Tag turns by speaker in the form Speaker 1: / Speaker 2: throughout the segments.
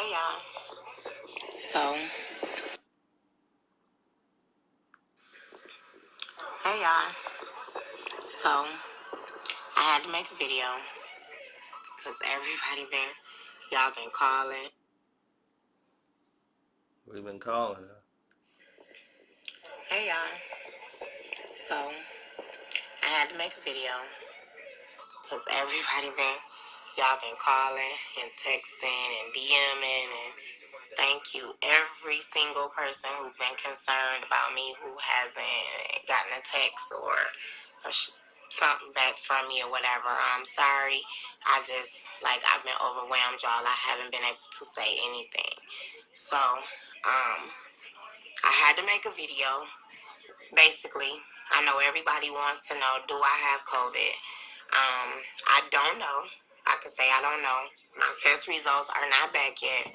Speaker 1: Hey y'all. So, hey y'all. So, I had to make a video because y'all been calling.
Speaker 2: We've been calling her.
Speaker 1: Hey y'all. So, I had to make a video because y'all been calling and texting and DMing, and thank you every single person who's been concerned about me who hasn't gotten a text or something back from me or whatever. I'm sorry. I've been overwhelmed, y'all. I haven't been able to say anything. So, I had to make a video. Basically, I know everybody wants to know, do I have COVID? I don't know. I can say I don't know. My test results are not back yet.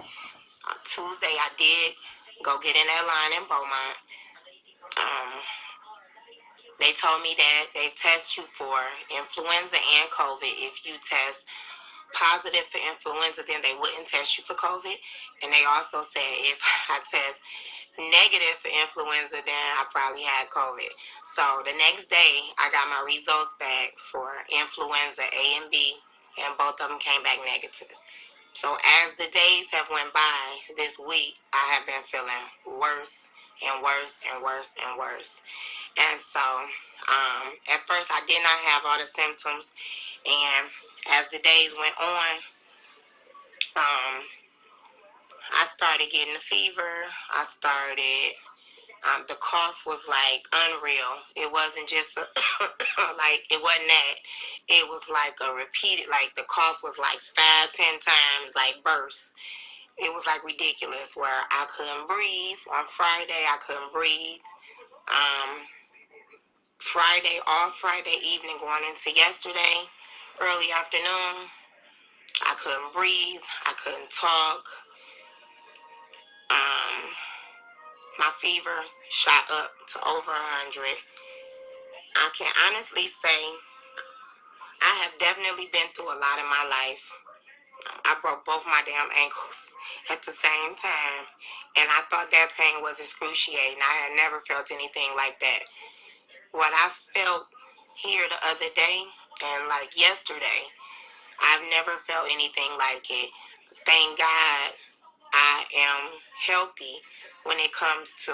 Speaker 1: Tuesday, I did go get in that line in Beaumont. They told me that they test you for influenza and COVID. If you test positive for influenza, then they wouldn't test you for COVID. And they also said if I test negative for influenza, then I probably had COVID. So the next day, I got my results back for influenza A and B, and both of them came back negative. So as the days have went by this week, I have been feeling worse and worse and worse and worse. And so at first I did not have all the symptoms, and as the days went on, I started getting a fever. The cough was like unreal. It wasn't just it wasn't that. It was like a repeated, like the cough was like 5-10 times, like bursts. It was like ridiculous where I couldn't breathe. On Friday, I couldn't breathe. Friday evening going into yesterday, early afternoon, I couldn't breathe. I couldn't talk. My fever shot up to over 100. I can honestly say I have definitely been through a lot in my life. I broke both my damn ankles at the same time, and I thought that pain was excruciating. I had never felt anything like that. What I felt here the other day and like yesterday, I've never felt anything like it. Thank God I am healthy when it comes to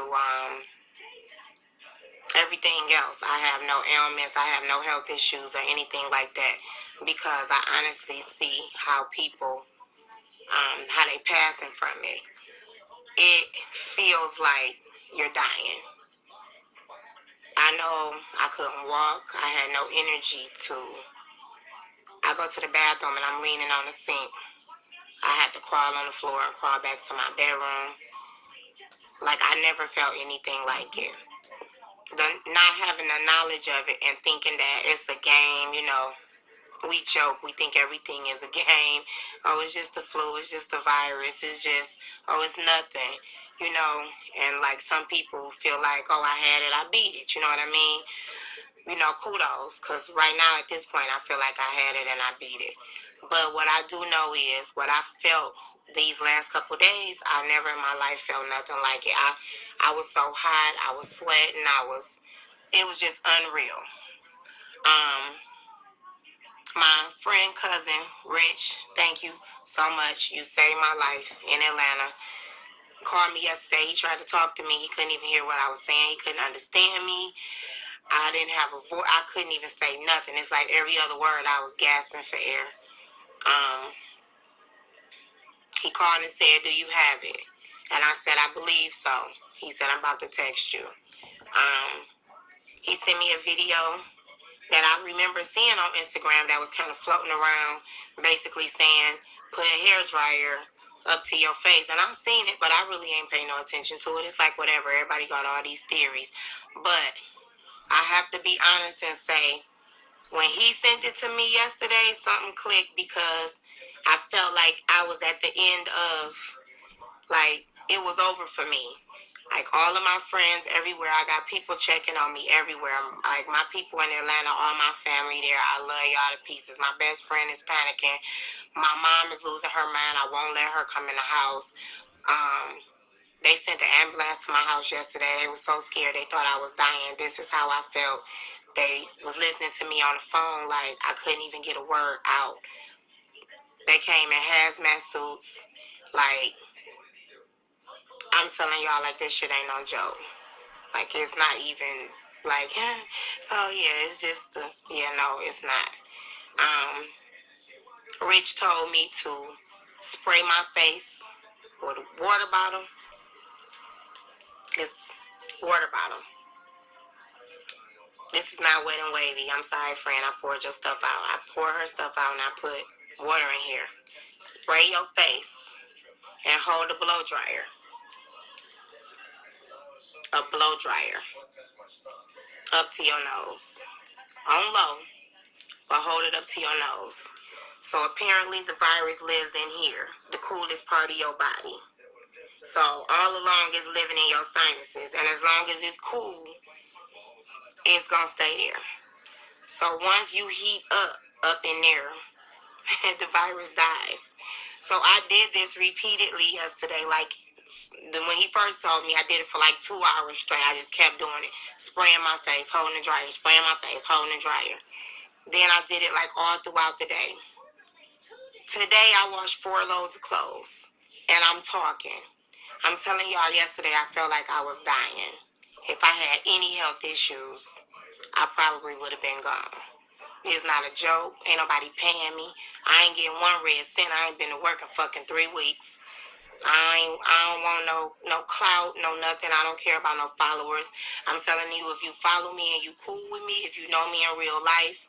Speaker 1: everything else. I have no ailments. I have no health issues or anything like that, because I honestly see how people, how they passing from it. It feels like you're dying. I know I couldn't walk. I had no energy to. I go to the bathroom and I'm leaning on the sink. I had to crawl on the floor and crawl back to my bedroom. Like I never felt anything like it. Not having the knowledge of it and thinking that it's a game, we joke, we think everything is a game. Oh, it's just the flu, it's just the virus, it's it's nothing, and like some people feel like, oh, I had it, I beat it, you know what I mean? Kudos, because right now at this point, I feel like I had it and I beat it. But what I do know is what I felt these last couple days, I never in my life felt nothing like it. I was so hot, I was sweating, it was just unreal. My friend, cousin, Rich, thank you so much. You saved my life in Atlanta. Called me yesterday. He tried to talk to me. He couldn't even hear what I was saying. He couldn't understand me. I didn't have a voice. I couldn't even say nothing. It's like every other word I was gasping for air. He called and said, do you have it? And I said, I believe so. He said, I'm about to text you. He sent me a video that I remember seeing on Instagram that was kind of floating around, basically saying, put a hair dryer up to your face. And I've seen it, but I really ain't paying no attention to it. It's like whatever. Everybody got all these theories. But I have to be honest and say, when he sent it to me yesterday, something clicked, because I felt like I was at the end of, like, it was over for me. Like all of my friends everywhere, I got people checking on me everywhere. Like my people in Atlanta, all my family there, I love y'all to pieces. My best friend is panicking. My mom is losing her mind. I won't let her come in the house. They sent the ambulance to my house yesterday. They were so scared. They thought I was dying. This is how I felt. They was listening to me on the phone like I couldn't even get a word out. They came in hazmat suits. Like, I'm telling y'all, like, this shit ain't no joke. Like, it's not even, like, oh, yeah, it's just, yeah, no, it's not. Rich told me to spray my face with a water bottle. This water bottle. This is not Wet and Wavy. I'm sorry, friend. I poured your stuff out. I poured her stuff out and I put water in here. Spray your face and hold a blow dryer. A blow dryer up to your nose. On low, but hold it up to your nose. So apparently the virus lives in here, the coolest part of your body. So all along it's living in your sinuses. And as long as it's cool, it's going to stay there. So once you heat up in there, the virus dies. So I did this repeatedly yesterday. Like when he first told me, I did it for like 2 hours straight. I just kept doing it, spraying my face, holding the dryer, spraying my face, holding the dryer. Then I did it like all throughout the day. Today I washed 4 loads of clothes, and I'm talking. I'm telling y'all, yesterday I felt like I was dying. If I had any health issues, I probably would have been gone. It's not a joke. Ain't nobody paying me. I ain't getting one red cent. I ain't been to work in fucking 3 weeks. I don't want no clout, no nothing. I don't care about no followers. I'm telling you, if you follow me and you cool with me, if you know me in real life,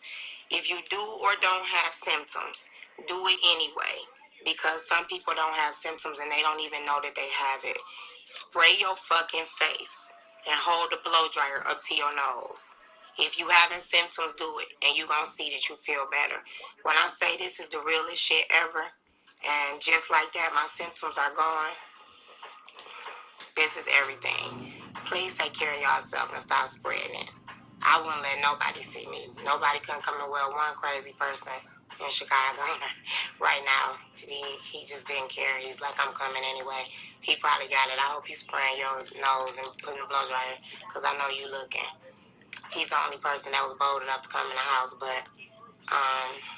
Speaker 1: if you do or don't have symptoms, do it anyway. Because some people don't have symptoms and they don't even know that they have it. Spray your fucking face and hold the blow dryer up to your nose. If you having symptoms, do it, and you're going to see that you feel better. When I say this is the realest shit ever, and just like that, my symptoms are gone. This is everything. Please take care of yourself and stop spreading it. I wouldn't let nobody see me. Nobody can come and well one crazy person in Chicago right now. He just didn't care. He's like, I'm coming anyway. He probably got it. I hope you spraying your nose and putting the blow dryer, because I know you looking. He's the only person that was bold enough to come in the house, but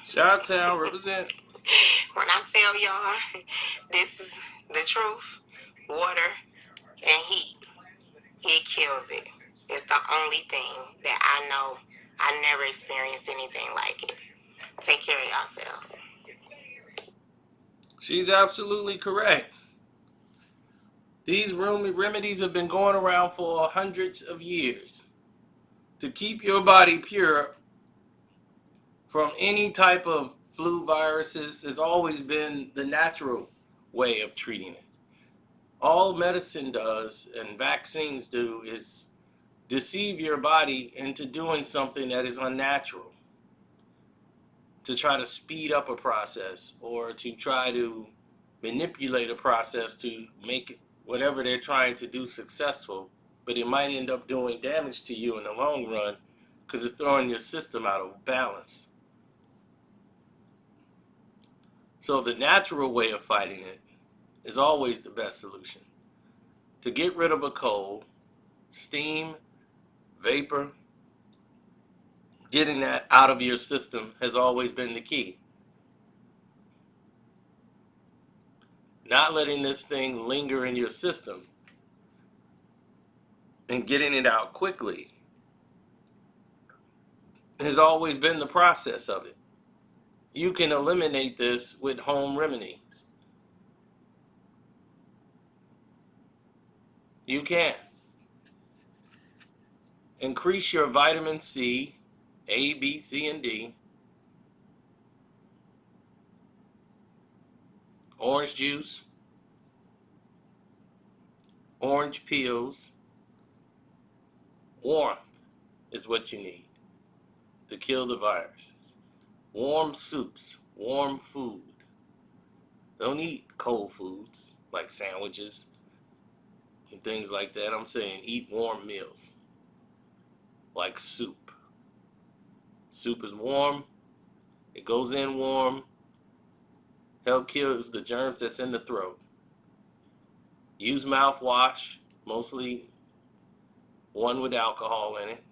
Speaker 2: Chi-Town represent.
Speaker 1: When I tell y'all, this is the truth. Water and heat, it kills it. It's the only thing that I know. I never experienced anything like it. Take care of yourselves.
Speaker 2: She's absolutely correct. These remedies have been going around for hundreds of years to keep your body pure from any type of flu viruses. Has always been the natural way of treating it. All medicine does and vaccines do is deceive your body into doing something that is unnatural, to try to speed up a process or to try to manipulate a process to make whatever they're trying to do successful, but it might end up doing damage to you in the long run because it's throwing your system out of balance. So the natural way of fighting it is always the best solution. To get rid of a cold, steam, vapor, getting that out of your system has always been the key. Not letting this thing linger in your system and getting it out quickly has always been the process of it. You can eliminate this with home remedies. You can. Increase your vitamin C, A, B, C, and D. Orange juice, orange peels. Warmth is what you need to kill the viruses. Warm soups, warm food. Don't eat cold foods like sandwiches. and things like that. I'm saying eat warm meals, like soup. Soup is warm. It goes in warm. Help kills the germs that's in the throat. Use mouthwash, mostly one with alcohol in it.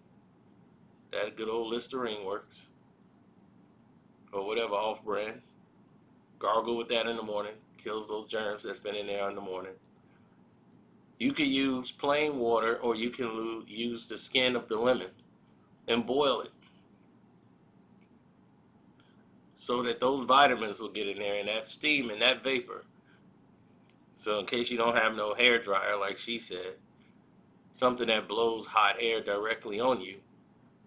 Speaker 2: That good old Listerine works. Or whatever off-brand. Gargle with that in the morning. Kills those germs that's been in there in the morning. You can use plain water, or you can use the skin of the lemon and boil it so that those vitamins will get in there and that steam and that vapor. So in case you don't have no hair dryer, like she said, something that blows hot air directly on you,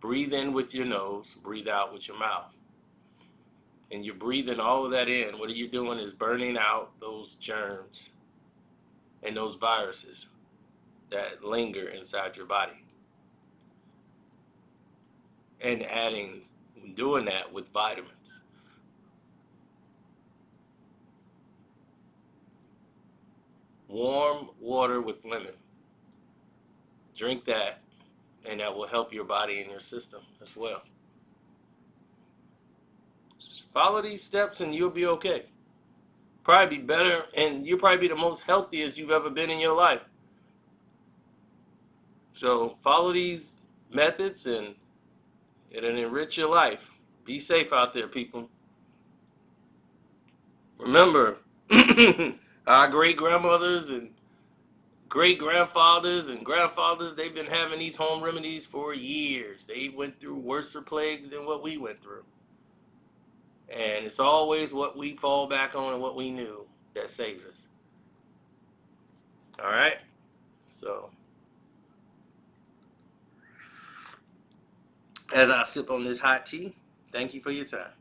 Speaker 2: breathe in with your nose, breathe out with your mouth. And you're breathing all of that in. What you're doing is burning out those germs and those viruses that linger inside your body. And doing that with vitamins. Warm water with lemon. Drink that, and that will help your body and your system as well. Just follow these steps and you'll be okay. Probably be better, and you'll probably be the most healthiest you've ever been in your life. So follow these methods and it'll enrich your life. Be safe out there, people. Remember, our great grandmothers and great grandfathers and grandfathers, they've been having these home remedies for years. They went through worse plagues than what we went through. And it's always what we fall back on and what we knew that saves us. All right? So, as I sip on this hot tea, thank you for your time.